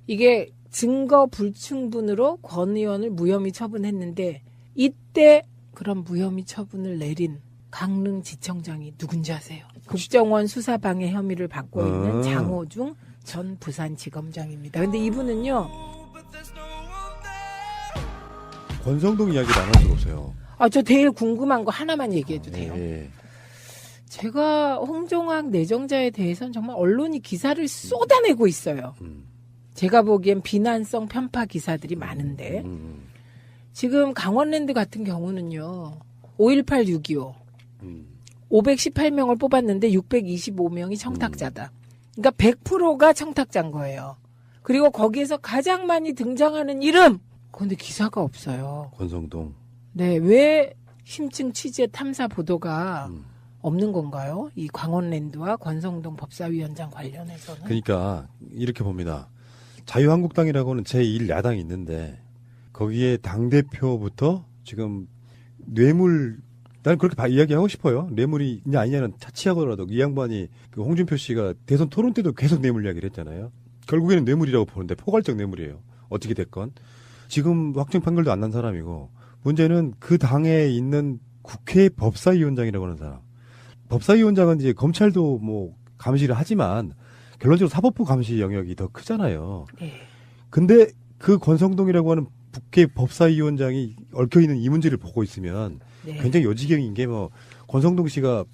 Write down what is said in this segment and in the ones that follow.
이게 증거 불충분으로 권 의원을 무혐의 처분했는데 이때 그런 무혐의 처분을 내린 강릉지청장이 누군지 아세요? 국정원 수사방해 혐의를 받고 있는 장호중 전 부산지검장입니다. 근데 이분은요. 권성동 이야기를 안 할 수가 없어요. 저 제일 궁금한 거 하나만 얘기해도 돼요? 예. 제가 홍종학 내정자에 대해서는 정말 언론이 기사를 쏟아내고 있어요. 제가 보기엔 비난성 편파 기사들이 많은데 지금 강원랜드 같은 경우는요. 5.18, 6.25 518명을 뽑았는데 625명이 청탁자다. 그러니까 100%가 청탁자인 거예요. 그리고 거기에서 가장 많이 등장하는 이름! 그런데 기사가 없어요. 권성동. 네, 왜 심층 취재 탐사 보도가 없는 건가요? 이 강원랜드와 권성동 법사위원장 관련해서는. 그러니까 이렇게 봅니다. 자유한국당이라고는 제1야당이 있는데 거기에 당대표부터 지금 뇌물, 난 그렇게 이야기하고 싶어요. 뇌물이 있냐 아니냐는 차치하더라도 이 양반이 그 홍준표 씨가 대선 토론 때도 계속 뇌물 이야기를 했잖아요. 결국에는 뇌물이라고 보는데 포괄적 뇌물이에요. 어떻게 됐건. 지금 확정 판결도 안 난 사람이고 문제는 그 당에 있는 국회 법사위원장이라고 하는 사람. 법사위원장은 이제 검찰도 뭐 감시를 하지만 결론적으로 사법부 감시 영역이 더 크잖아요. 네. 근데 그 권성동이라고 하는 국회 법사위원장이 얽혀있는 이 문제를 보고 있으면 네. 굉장히 요지경인 게 뭐 권성동 씨가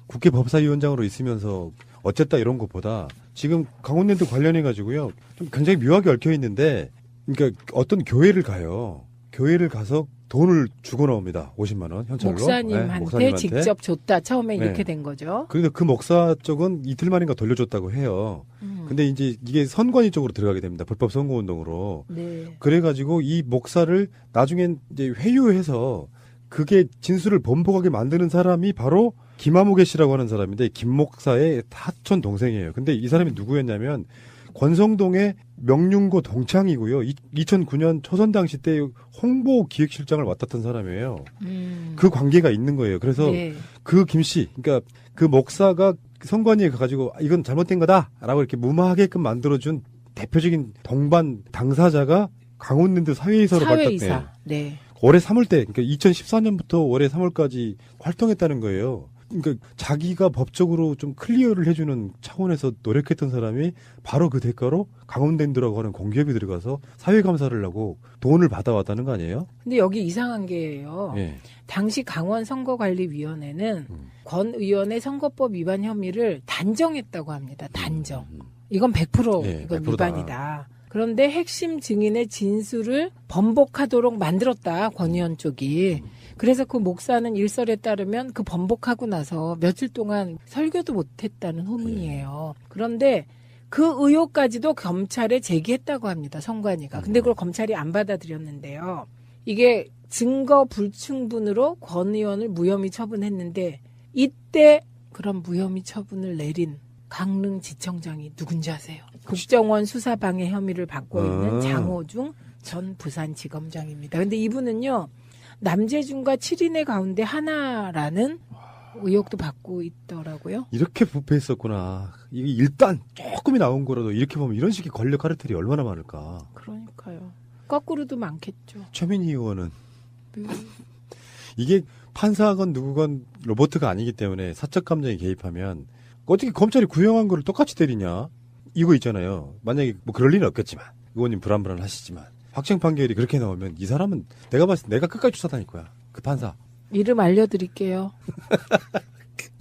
국회 법사위원장으로 있으면서 어쨌다 이런 것보다 지금 강원랜드 관련해가지고요. 좀 굉장히 묘하게 얽혀있는데 그러니까 어떤 교회를 가요. 교회를 가서 돈을 주고 나옵니다. 50만 원 현찰로. 목사님한테 직접 줬다. 처음에 네. 이렇게 된 거죠. 그런데 그 목사 쪽은 이틀 만인가 돌려줬다고 해요. 근데 이제 이게 선관위 쪽으로 들어가게 됩니다. 불법 선거운동으로. 네. 그래가지고 이 목사를 나중엔 이제 회유해서 그게 진술을 번복하게 만드는 사람이 바로 김아무개 씨라고 하는 사람인데 김 목사의 사촌 동생이에요. 근데 이 사람이 누구였냐면 권성동의 명륜고 동창이고요. 2009년 초선 당시 때 홍보 기획실장을 맡았던 사람이에요. 그 관계가 있는 거예요. 그래서 네. 그 김 씨, 그러니까 그 목사가 선관위에 가가지고 이건 잘못된 거다라고 이렇게 무마하게끔 만들어준 대표적인 동반 당사자가 강원랜드 사회이사로 발탁돼요. 네. 올해 3월 때, 그러니까 2014년부터 올해 3월까지 활동했다는 거예요. 그러니까 자기가 법적으로 좀 클리어를 해주는 차원에서 노력했던 사람이 바로 그 대가로 강원랜드라고 하는 공기업이 들어가서 사회감사를 하고 돈을 받아왔다는 거 아니에요? 근데 여기 이상한 게요. 예. 당시 강원선거관리위원회는 권 의원의 선거법 위반 혐의를 단정했다고 합니다. 단정. 이건 100% 예, 이건 100%다. 위반이다. 그런데 핵심 증인의 진술을 번복하도록 만들었다. 권 의원 쪽이. 그래서 그 목사는 일설에 따르면 그 번복하고 나서 며칠 동안 설교도 못했다는 후문이에요. 그런데 그 의혹까지도 검찰에 제기했다고 합니다. 선관위가. 근데 그걸 검찰이 안 받아들였는데요. 이게 증거 불충분으로 권 의원을 무혐의 처분했는데 이때 그런 무혐의 처분을 내린 강릉지청장이 누군지 아세요? 국정원 수사방해 혐의를 받고 있는 장호중 전 부산지검장입니다. 근데 이분은요. 남재준과 7인의 가운데 하나라는 의혹도 받고 있더라고요. 이렇게 부패했었구나. 이게 일단 조금이 나온 거라도 이렇게 보면 이런 식의 권력 카르텔이 얼마나 많을까. 그러니까요. 거꾸로도 많겠죠. 최민희 의원은 이게 판사건 누구건 로봇가 아니기 때문에 사적 감정에 개입하면 어떻게 검찰이 구형한 거를 똑같이 때리냐. 이거 있잖아요. 만약에 뭐 그럴 리는 없겠지만 의원님 불안하시지만 확정 판결이 그렇게 나오면 이 사람은 내가 봤을 때 내가 끝까지 쫓아다닐 거야. 그 판사. 이름 알려드릴게요.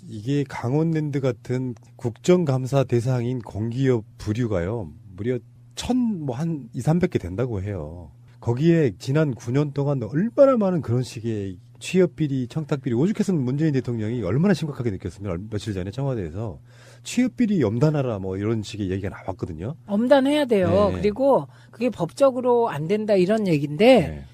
이게 강원랜드 같은 국정감사 대상인 공기업 부류가요. 무려 한 200~300개 된다고 해요. 거기에 지난 9년 동안 얼마나 많은 그런 식의 취업비리, 청탁비리, 오죽했으면 문재인 대통령이 얼마나 심각하게 느꼈으면 며칠 전에 청와대에서 취업비리 염단하라 뭐 이런 식의 얘기가 나왔거든요. 엄단해야 돼요. 네. 그리고 그게 법적으로 안 된다 이런 얘기인데 네.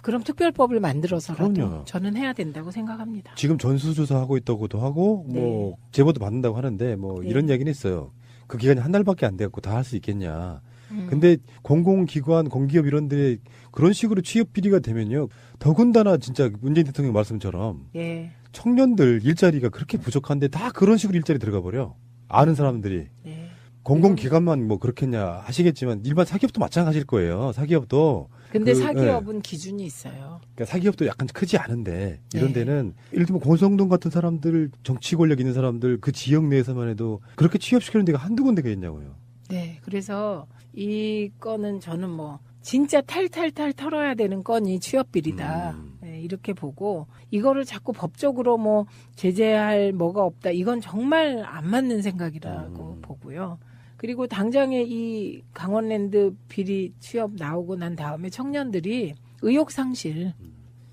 그럼 특별법을 만들어서라도 그럼요. 저는 해야 된다고 생각합니다. 지금 전수조사하고 있다고도 하고 뭐 제보도 받는다고 하는데 뭐 네. 이런 얘기는 있어요. 그 기간이 한 달밖에 안 돼갖고 다 할 수 있겠냐. 근데 공공기관, 공기업 이런 데 그런 식으로 취업 비리가 되면요. 더군다나 진짜 문재인 대통령 말씀처럼 예. 청년들 일자리가 그렇게 부족한데 다 그런 식으로 일자리 들어가 버려. 아는 사람들이. 네. 공공기관만 뭐 그렇겠냐 하시겠지만 일반 사기업도 마찬가지일 거예요. 사기업도. 근데 사기업은 기준이 있어요. 그러니까 사기업도 약간 크지 않은데 이런 네. 데는 예를 들면 권성동 같은 사람들, 정치 권력 있는 사람들 그 지역 내에서만 해도 그렇게 취업시키는 데가 한두 군데가 있냐고요. 네. 그래서 이 건은 저는 뭐 진짜 탈탈탈 털어야 되는 건이 취업비리다. 네, 이렇게 보고 이거를 자꾸 법적으로 뭐 제재할 뭐가 없다. 이건 정말 안 맞는 생각이라고 보고요. 그리고 당장에 이 강원랜드 비리 취업 나오고 난 다음에 청년들이 의욕상실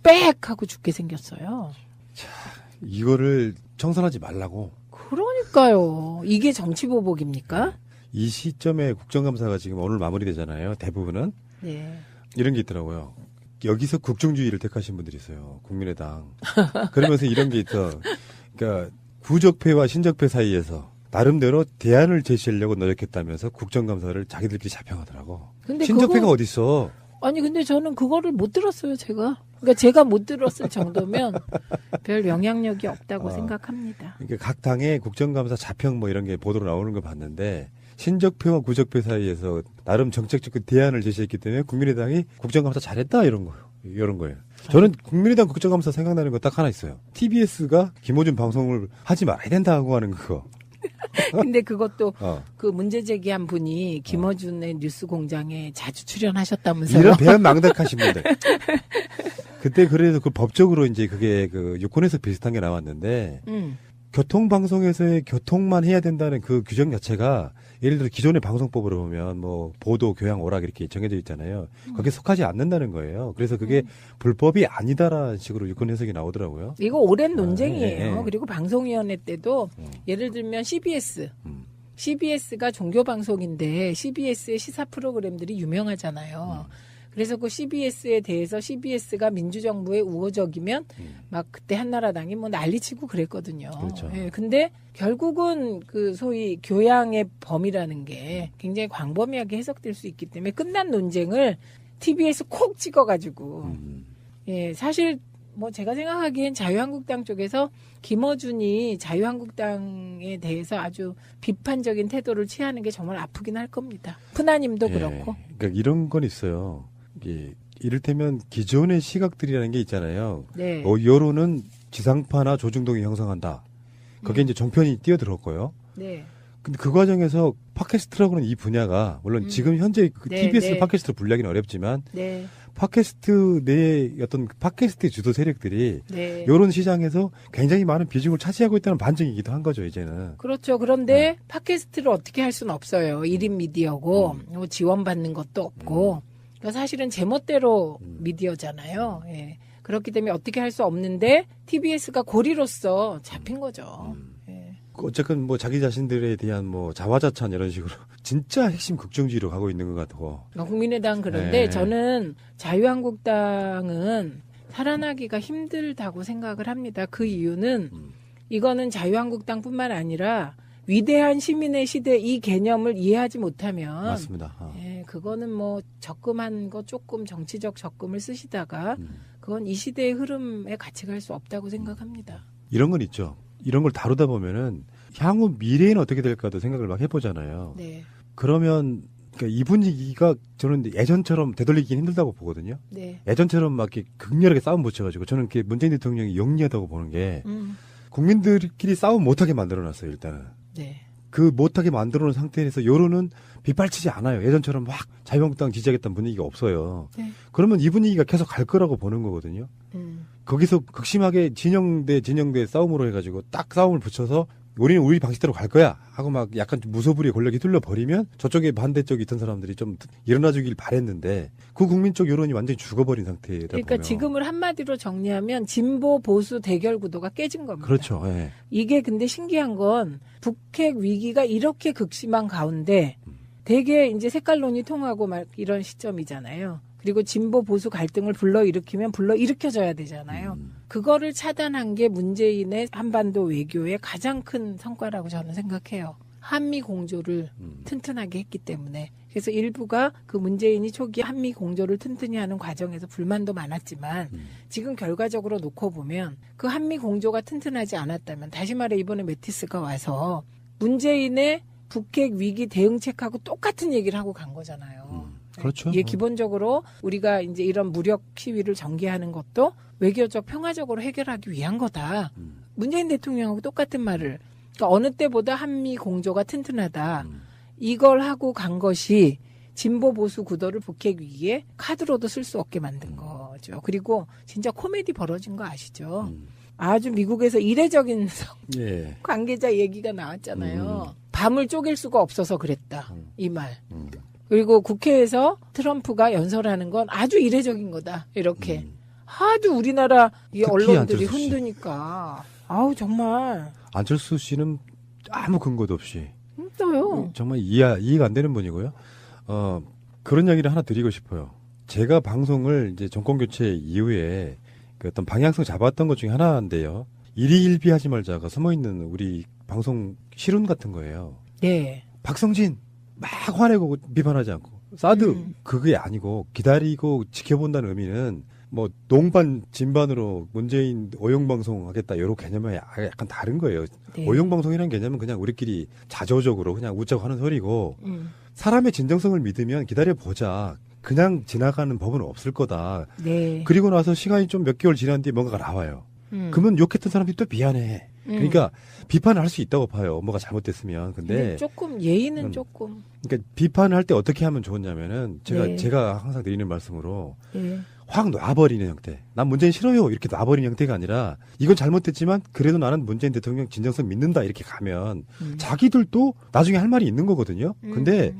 빽 하고 죽게 생겼어요. 이거를 청산하지 말라고. 그러니까요. 이게 정치보복입니까? 이 시점에 국정감사가 지금 오늘 마무리되잖아요. 대부분은. 네. 이런 게 있더라고요. 여기서 국정주의를 택하신 분들이 있어요. 국민의당. 그러면서 이런 게 있어. 그러니까 구적패와 신적패 사이에서 나름대로 대안을 제시하려고 노력했다면서 국정감사를 자기들끼리 자평하더라고. 근데 신적패가 그거- 어딨어. 아니 근데 저는 그거를 못 들었어요. 제가. 그러니까 제가 못 들었을 정도면 별 영향력이 없다고 생각합니다. 그러니까 각 당의 국정감사 자평 뭐 이런 게 보도로 나오는 거 봤는데 신적패와 구적패 사이에서 나름 정책적 대안을 제시했기 때문에 국민의당이 국정감사 잘했다 이런 거예요. 저는 국민의당 국정감사 생각나는 거 딱 하나 있어요. TBS가 김어준 방송을 하지 말아야 된다고 하는 그거. 근데 그것도 어. 그 문제 제기한 분이 김어준의 뉴스 공장에 자주 출연하셨다면서요. 이런 배은 망덕하신 분들. 그때 그래서 그 법적으로 이제 그게 그 유권에서 비슷한 게 나왔는데 교통방송에서의 교통만 해야 된다는 그 규정 자체가 예를 들어 기존의 방송법으로 보면 뭐 보도, 교양, 오락 이렇게 정해져 있잖아요. 거기에 속하지 않는다는 거예요. 그래서 그게 불법이 아니다라는 식으로 유권 해석이 나오더라고요. 이거 오랜 논쟁이에요. 네, 네. 그리고 방송위원회 때도 예를 들면 CBS. 음. CBS가 종교방송인데 CBS의 시사 프로그램들이 유명하잖아요. 그래서 그 CBS에 대해서 CBS가 민주정부의 우호적이면 막 그때 한나라당이 뭐 난리치고 그랬거든요. 그렇죠. 예, 근데 결국은 그 소위 교양의 범위라는 게 굉장히 광범위하게 해석될 수 있기 때문에 끝난 논쟁을 TBS 콕 찍어가지고 예, 사실 뭐 제가 생각하기엔 자유한국당 쪽에서 김어준이 자유한국당에 대해서 아주 비판적인 태도를 취하는 게 정말 아프긴 할 겁니다. 푸나님도 예, 그렇고. 그러니까 이런 건 있어요. 이게 이를테면 기존의 시각들이라는 게 있잖아요. 네. 여론은 지상파나 조중동이 형성한다. 거기에 이제 정편이 뛰어들었고요. 네. 근데 그 과정에서 팟캐스트라고는 이 분야가 물론 지금 현재 그 네, TBS를 네. 팟캐스트로 분류하기는 어렵지만 네. 팟캐스트 내의 어떤 팟캐스트 주도 세력들이 네. 이런 시장에서 굉장히 많은 비중을 차지하고 있다는 반증이기도 한 거죠, 이제는. 그렇죠. 그런데 팟캐스트를 어떻게 할 수는 없어요. 1인 미디어고 뭐 지원받는 것도 없고. 그러니까 사실은 제멋대로 미디어잖아요. 예. 그렇기 때문에 어떻게 할 수 없는데 TBS가 고리로서 잡힌 거죠. 예. 어쨌든 뭐 자기 자신들에 대한 뭐 자화자찬 이런 식으로 진짜 핵심 극정주의로 가고 있는 것 같고. 국민의당 그런데 네. 저는 자유한국당은 살아나기가 힘들다고 생각을 합니다. 그 이유는 이거는 자유한국당뿐만 아니라 위대한 시민의 시대 이 개념을 이해하지 못하면 맞습니다. 예, 그거는 뭐 적금한 거 조금 정치적 적금을 쓰시다가 그건 이 시대의 흐름에 같이 갈 수 없다고 생각합니다. 이런 건 있죠. 이런 걸 다루다 보면은 향후 미래에는 어떻게 될까도 생각을 막 해보잖아요. 네, 그러면 그러니까 이 분위기가 저는 예전처럼 되돌리긴 힘들다고 보거든요. 네, 예전처럼 막 이렇게 극렬하게 싸움 붙여가지고 저는 이렇게 문재인 대통령이 영리하다고 보는 게 국민들끼리 싸움 못하게 만들어놨어요. 일단은 네, 그 못하게 만들어놓은 상태에서 여론은 빗발치지 않아요. 예전처럼 막 자유한국당 지지하겠다는 분위기가 없어요. 네. 그러면 이 분위기가 계속 갈 거라고 보는 거거든요. 거기서 극심하게 진영 대 싸움으로 해가지고 딱 싸움을 붙여서 우리는 우리 방식대로 갈 거야 하고 막 약간 좀 무소불위에 권력이 휘둘러 버리면 저쪽에 반대쪽에 있던 사람들이 좀 일어나주길 바랬는데 그 국민 쪽 여론이 완전히 죽어버린 상태다 그러니까 보면 지금을 한마디로 정리하면 진보 보수 대결 구도가 깨진 겁니다. 그렇죠. 예. 이게 근데 신기한 건 북핵 위기가 이렇게 극심한 가운데 되게 이제 색깔론이 통하고 막 이런 시점이잖아요. 그리고 진보 보수 갈등을 불러일으키면 불러일으켜져야 되잖아요. 그거를 차단한 게 문재인의 한반도 외교의 가장 큰 성과라고 저는 생각해요. 한미 공조를 튼튼하게 했기 때문에. 그래서 일부가 그 문재인이 초기 한미 공조를 튼튼히 하는 과정에서 불만도 많았지만 지금 결과적으로 놓고 보면 그 한미 공조가 튼튼하지 않았다면 다시 말해 이번에 매티스가 와서 문재인의 북핵 위기 대응책하고 똑같은 얘기를 하고 간 거잖아요. 그렇죠. 이게 기본적으로 우리가 이제 이런 무력 시위를 전개하는 것도 외교적 평화적으로 해결하기 위한 거다. 문재인 대통령하고 똑같은 말을. 그러니까 어느 때보다 한미 공조가 튼튼하다. 이걸 하고 간 것이 진보 보수 구도를 북핵 위기에 카드로도 쓸 수 없게 만든 거죠. 그리고 진짜 코미디 벌어진 거 아시죠? 아주 미국에서 이례적인 예. 관계자 얘기가 나왔잖아요. 밤을 쪼갤 수가 없어서 그랬다. 이 말. 그리고 국회에서 트럼프가 연설하는 건 아주 이례적인 거다. 이렇게. 하도 우리나라 이 특히 언론들이 안철수 씨. 흔드니까. 아우 정말 안철수 씨는 아무 근거도 없이 힘들어요. 정말 이해가 안 되는 분이고요. 그런 이야기를 하나 드리고 싶어요. 제가 방송을 이제 정권 교체 이후에 그 어떤 방향성 잡았던 것 중에 하나인데요. 일희일비하지 말자가 숨어있는 우리 방송 실훈 같은 거예요. 네. 박성진 막 화내고 비판하지 않고 사드 그게 아니고 기다리고 지켜본다는 의미는 뭐 농반 진반으로 문재인 오용방송 하겠다 이런 개념이 약간 다른 거예요. 네. 오용방송이라는 개념은 그냥 우리끼리 자조적으로 그냥 웃자고 하는 소리고 사람의 진정성을 믿으면 기다려보자. 그냥 지나가는 법은 없을 거다. 네. 그리고 나서 시간이 좀 몇 개월 지난 뒤에 뭔가가 나와요. 그러면 욕했던 사람들이 또 미안해. 그러니까 비판을 할 수 있다고 봐요. 뭐가 잘못됐으면. 근데 조금 예의는 조금. 그러니까 비판을 할 때 어떻게 하면 좋으냐면은 네. 제가 항상 드리는 말씀으로 네. 확 놔버리는 형태. 난 문재인 싫어요. 이렇게 놔버리는 형태가 아니라 이건 잘못됐지만 그래도 나는 문재인 대통령 진정성 믿는다. 이렇게 가면 자기들도 나중에 할 말이 있는 거거든요. 근데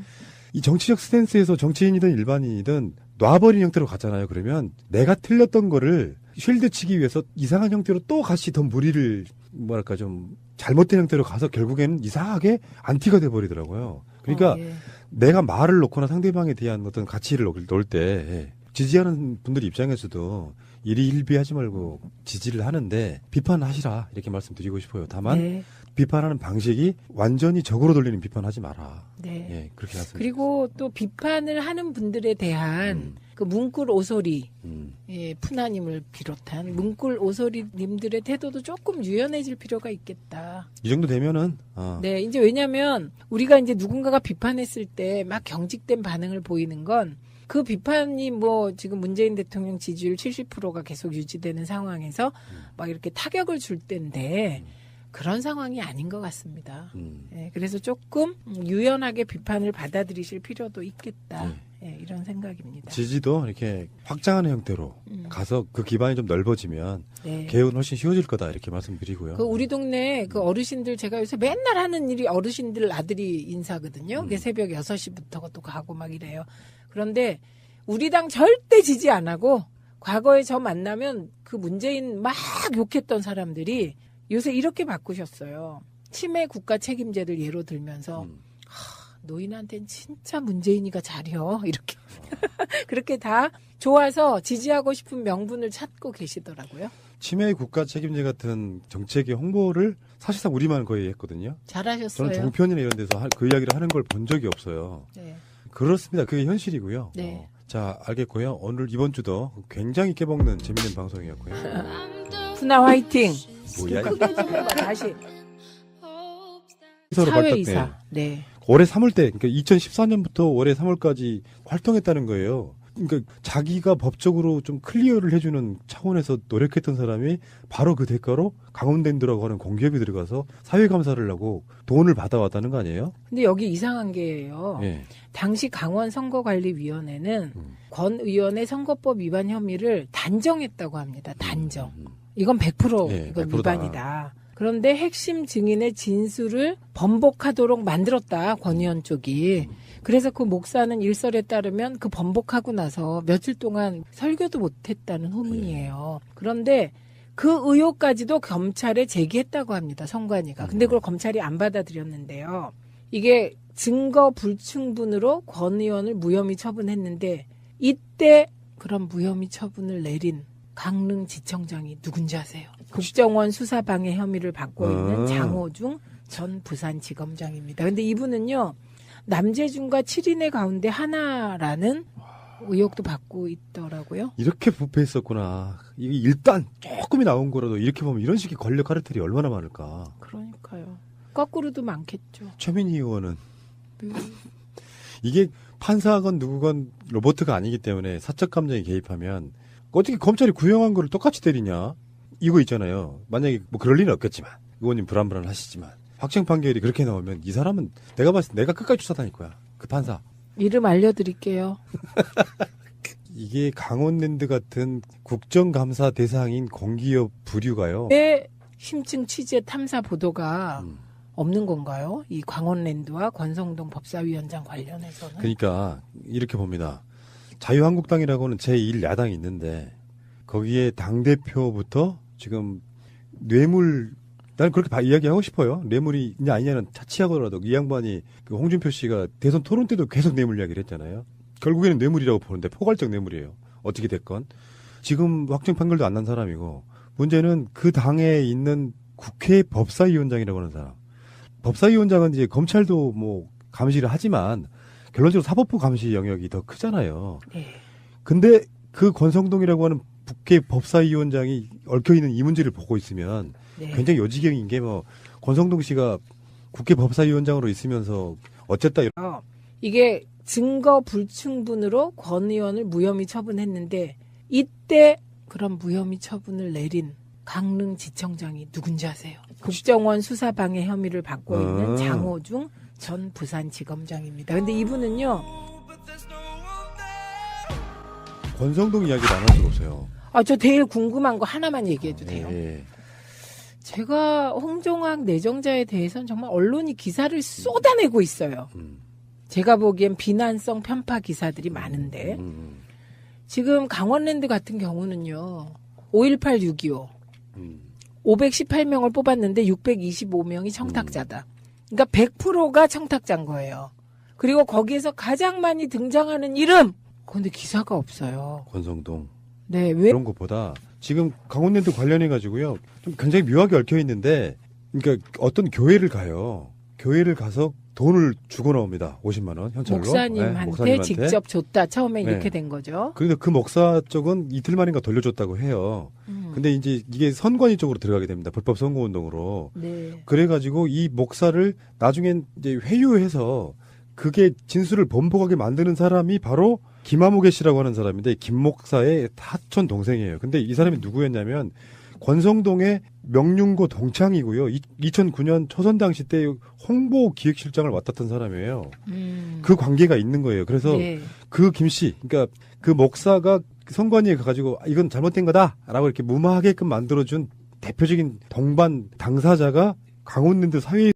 이 정치적 스탠스에서 정치인이든 일반인이든 놔버리는 형태로 갔잖아요. 그러면 내가 틀렸던 거를 쉴드 치기 위해서 이상한 형태로 또 같이 더 무리를 뭐랄까 좀 잘못된 형태로 가서 결국에는 이상하게 안티가 돼버리더라고요. 그러니까 예. 내가 말을 놓거나 상대방에 대한 어떤 가치를 놓을 때 지지하는 분들 입장에서도 일희일비하지 말고 지지를 하는데 비판하시라 이렇게 말씀드리고 싶어요. 다만 네. 비판하는 방식이 완전히 적으로 돌리는 비판하지 마라. 네. 예, 그렇게 말씀. 그리고 또 비판을 하는 분들에 대한 그 문꿀 오소리, 예, 푸나님을 비롯한 문꿀 오소리님들의 태도도 조금 유연해질 필요가 있겠다. 이 정도 되면은 네, 이제 왜냐면 우리가 이제 누군가가 비판했을 때 막 경직된 반응을 보이는 건 그 비판이 뭐 지금 문재인 대통령 지지율 70%가 계속 유지되는 상황에서 막 이렇게 타격을 줄 때인데 그런 상황이 아닌 것 같습니다. 예, 그래서 조금 유연하게 비판을 받아들이실 필요도 있겠다. 예, 이런 생각입니다. 지지도 이렇게 확장하는 형태로 가서 그 기반이 좀 넓어지면 네. 개혁은 훨씬 쉬워질 거다 이렇게 말씀드리고요. 그 우리 동네 그 어르신들 제가 요새 맨날 하는 일이 어르신들 나들이 인사거든요. 그게 새벽 6시부터 또 가고 막 이래요. 그런데 우리 당 절대 지지 안 하고 과거에 저 만나면 그 문재인 막 욕했던 사람들이 요새 이렇게 바꾸셨어요. 치매 국가 책임제를 예로 들면서 노인한테는 진짜 문재인이가 잘혀 이렇게 그렇게 다 좋아서 지지하고 싶은 명분을 찾고 계시더라고요. 치매 국가 책임제 같은 정책의 홍보를 사실상 우리만 거의 했거든요. 잘하셨어요. 저는 종편이나 이런 데서 그 이야기를 하는 걸 본 적이 없어요. 네. 그렇습니다. 그게 현실이고요. 네. 자, 알겠고요. 오늘 이번 주도 굉장히 깨먹는 재밌는 방송이었고요. 푸나 화이팅. 뭐야? 크게 좀 해봐 다시. 서로 사회이사. 네. 올해 3월 때, 그러니까 2014년부터 올해 3월까지 활동했다는 거예요. 그러니까 자기가 법적으로 좀 클리어를 해주는 차원에서 노력했던 사람이 바로 그 대가로 강원랜드라고 하는 공기업이 들어가서 사회감사를 하고 돈을 받아왔다는 거 아니에요? 근데 여기 이상한 게요. 예. 당시 강원선거관리위원회는 권 의원의 선거법 위반 혐의를 단정했다고 합니다. 단정. 이건 100% 예, 이건 100%다. 위반이다. 그런데 핵심 증인의 진술을 번복하도록 만들었다. 권 의원 쪽이. 그래서 그 목사는 일설에 따르면 그 번복하고 나서 며칠 동안 설교도 못했다는 후문이에요. 그런데 그 의혹까지도 검찰에 제기했다고 합니다. 선관위가. 근데 그걸 검찰이 안 받아들였는데요. 이게 증거 불충분으로 권 의원을 무혐의 처분했는데 이때 그런 무혐의 처분을 내린 강릉지청장이 누군지 아세요? 국정원 수사방해 혐의를 받고 있는 장호중 전 부산지검장입니다. 근데 이분은요. 남재준과 7인의 가운데 하나라는 의혹도 받고 있더라고요. 이렇게 부패했었구나. 이게 일단 조금이 나온 거라도 이렇게 보면 이런 식의 권력 카르텔이 얼마나 많을까. 그러니까요. 거꾸로도 많겠죠. 최민희 의원은 이게 판사건 누구건 로버트가 아니기 때문에 사적 감정에 개입하면 어떻게 검찰이 구형한 거를 똑같이 때리냐 이거 있잖아요. 만약에 뭐 그럴 리는 없겠지만 의원님 불안불안하시지만 확정 판결이 그렇게 나오면 이 사람은 내가 봤을 때 내가 끝까지 쫓아다닐 거야. 그 판사. 이름 알려드릴게요. 이게 강원랜드 같은 국정감사 대상인 공기업 부류가요. 왜 심층 취재 탐사 보도가 없는 건가요? 이 광원랜드와 권성동 법사위원장 관련해서는. 그러니까 이렇게 봅니다. 자유한국당이라고는 제1야당이 있는데 거기에 당대표부터 지금 뇌물 난 그렇게 이야기하고 싶어요. 뇌물이 있냐 아니냐는 차치하더라도 이 양반이 그 홍준표 씨가 대선 토론 때도 계속 뇌물 이야기를 했잖아요. 결국에는 뇌물이라고 보는데 포괄적 뇌물이에요. 어떻게 됐건. 지금 확정 판결도 안 난 사람이고 문제는 그 당에 있는 국회 법사위원장이라고 하는 사람. 법사위원장은 이제 검찰도 뭐 감시를 하지만 결론적으로 사법부 감시 영역이 더 크잖아요. 네. 근데 그 권성동이라고 하는 국회 법사위원장이 얽혀있는 이 문제를 보고 있으면 네. 굉장히 요지경인 게 뭐 권성동 씨가 국회 법사위원장으로 있으면서 어쨌다 이게 증거 불충분으로 권 의원을 무혐의 처분했는데 이때 그런 무혐의 처분을 내린 강릉지청장이 누군지 아세요? 국정원 수사방해 혐의를 받고 있는 장호중 전 부산지검장입니다. 근데 이분은요. 권성동 이야기를 안 할 수가 없어요. 저 제일 궁금한 거 하나만 얘기해도 돼요? 네. 제가 홍종학 내정자에 대해서는 정말 언론이 기사를 쏟아내고 있어요. 제가 보기엔 비난성 편파 기사들이 많은데 지금 강원랜드 같은 경우는요. 5.18, 6.25 518명을 뽑았는데 625명이 청탁자다. 그러니까 100%가 청탁자인 거예요. 그리고 거기에서 가장 많이 등장하는 이름. 그런데 기사가 없어요. 권성동. 네, 왜? 그런 것보다 지금 강원랜드 관련해 가지고요. 좀 굉장히 묘하게 얽혀 있는데 그러니까 어떤 교회를 가요. 교회를 가서 돈을 주고 나옵니다. 50만 원 현찰로. 목사님한테 직접 줬다. 처음에 네. 이렇게 된 거죠. 그런데 그 목사 쪽은 이틀 만인가 돌려줬다고 해요. 근데 이제 이게 선관위 쪽으로 들어가게 됩니다. 불법 선거운동으로. 네. 그래가지고 이 목사를 나중엔 이제 회유해서 그게 진술을 번복하게 만드는 사람이 바로 김아무개 씨라고 하는 사람인데 김 목사의 사촌 동생이에요. 근데 이 사람이 누구였냐면 권성동의 명륜고 동창이고요. 2009년 초선 당시 때 홍보 기획실장을 맡았던 사람이에요. 그 관계가 있는 거예요. 그래서 네. 그 김 씨, 그러니까 그 목사가 선관위에 가가지고 이건 잘못된 거다라고 이렇게 무마하게끔 만들어준 대표적인 동반 당사자가 강원랜드 사회